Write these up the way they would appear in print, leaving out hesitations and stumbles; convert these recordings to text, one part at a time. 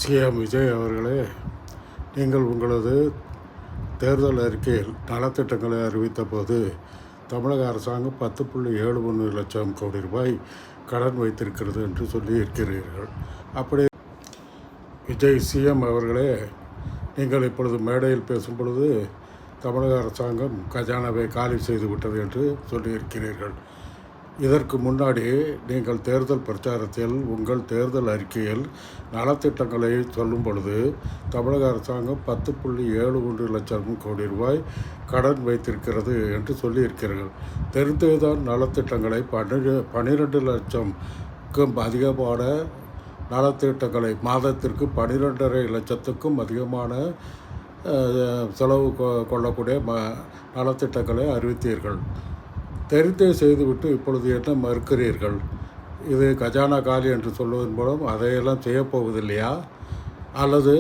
CM Vijay அவர்களே, நீங்கள் உங்களது தேர்தல் அறிக்கையில் நலத்திட்டங்களை அறிவித்த போது தமிழக அரசாங்கம் 10.73 லட்சம் கோடி ரூபாய் கடன் வைத்திருக்கிறது என்று சொல்லி இருக்கிறீர்கள். அப்படி விஜய் சிஎம் அவர்களே, நீங்கள் இப்பொழுது மேடையில் பேசும் பொழுது தமிழக அரசாங்கம் கஜானாவை காலி செய்துவிட்டது என்று சொல்லியிருக்கிறீர்கள். இதற்கு முன்னாடி நீங்கள் தேர்தல் பிரச்சாரத்தில் உங்கள் தேர்தல் அறிக்கையில் நலத்திட்டங்களை சொல்லும் பொழுது தமிழக அரசாங்கம் 10.71 லட்சம் கோடி ரூபாய் கடன் வைத்திருக்கிறது என்று சொல்லியிருக்கிறீர்கள். தெரிந்ததுதான் நலத்திட்டங்களை 12 லட்சம்க்கும் அதிகமான நலத்திட்டங்களை மாதத்திற்கு 12.5 லட்சத்துக்கும் அதிகமான செலவு கொள்ளக்கூடிய நலத்திட்டங்களை அறிவித்தீர்கள். தெரிந்தே செய்துவிட்டு இப்பொழுது என்ன மறுக்கிறீர்கள்? இது கஜானா காலி என்று சொல்வதன் மூலம் அதையெல்லாம் செய்யப்போவதில்லையா? அல்லது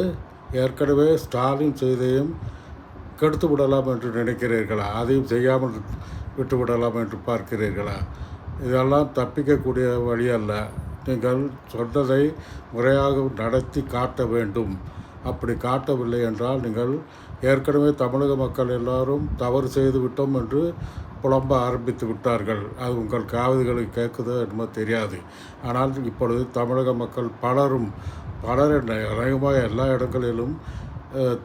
ஏற்கனவே ஸ்டாலின் செய்தையும் கெடுத்து விடலாம் என்று நினைக்கிறீர்களா? அதையும் செய்யாமல் விட்டுவிடலாம் என்று பார்க்கிறீர்களா? இதெல்லாம் தப்பிக்கக்கூடிய வழி அல்ல. நீங்கள் சொன்னதை முறையாக நடத்தி காட்ட வேண்டும். அப்படி காட்டவில்லை என்றால் நீங்கள் ஏற்கனவே தமிழக மக்கள் எல்லாரும் தவறு செய்து விட்டோம் என்று புலம்ப ஆரம்பித்து விட்டார்கள். அது உங்கள் காதுகளுக்கு கேட்குதோ என்னமோ தெரியாது. ஆனால் இப்பொழுது தமிழக மக்கள் பலர் அநேகமாக எல்லா இடங்களிலும்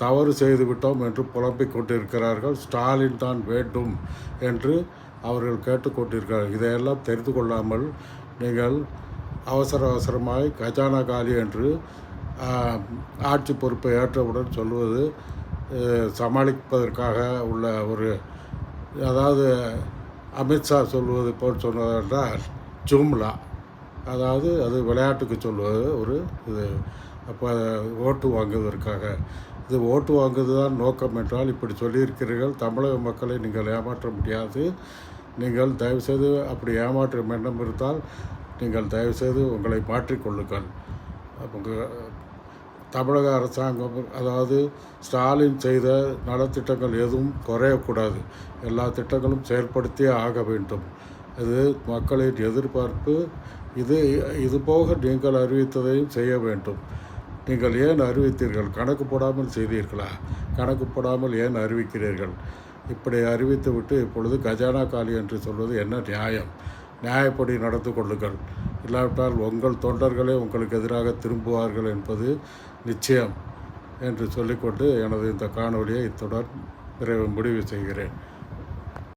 தவறு செய்து விட்டோம் என்று புலம்பிக் கொண்டிருக்கிறார்கள். ஸ்டாலின் தான் வேண்டும் என்று அவர்கள் கேட்டுக்கொண்டிருக்கிறார்கள். இதையெல்லாம் தெரிந்து கொள்ளாமல் நீங்கள் அவசரமாய் கஜானா காலி என்று ஆட்சி பொறுப்பை ஏற்றவுடன் சொல்வது சமாளிப்பதற்காக உள்ள ஒரு, அதாவது அமித்ஷா சொல்வது போல் சொன்னதென்றால் ஜும்லா, அதாவது அது விளையாட்டுக்கு சொல்வது ஒரு இது. அப்போ ஓட்டு வாங்குவதற்காக, இது ஓட்டு வாங்குவது தான் நோக்கம் என்றால் இப்படி சொல்லியிருக்கிறீர்கள். தமிழக மக்களை நீங்கள் ஏமாற்ற முடியாது. நீங்கள் தயவுசெய்து அப்படி ஏமாற்றும் எண்ணம் இருந்தால் நீங்கள் தயவுசெய்து உங்களை மாற்றிக்கொள்ளுங்கள். தமிழக அரசாங்கம், அதாவது ஸ்டாலின் செய்த நலத்திட்டங்கள் எதுவும் குறையக்கூடாது. எல்லா திட்டங்களும் செயல்படுத்தியே ஆக வேண்டும். இது மக்களின் எதிர்பார்ப்பு. இது போக நீங்கள் அறிவித்ததையும் செய்ய வேண்டும். நீங்கள் ஏன் அறிவித்தீர்கள்? கணக்கு போடாமல் செய்தீர்களா? கணக்கு போடாமல் ஏன் அறிவிக்கிறீர்கள்? இப்படி அறிவித்துவிட்டு இப்பொழுது கஜானா காலி என்று சொல்வது என்ன நியாயம்? நியாயப்படி நடந்து கொள்ளுங்கள். இல்லாவிட்டால் உங்கள் தொண்டர்களே உங்களுக்கு எதிராக திரும்புவார்கள் என்பது நிச்சயம் என்று சொல்லிக்கொண்டு எனது இந்த காணொலியை இத்துடன் முடிவு செய்கிறேன்.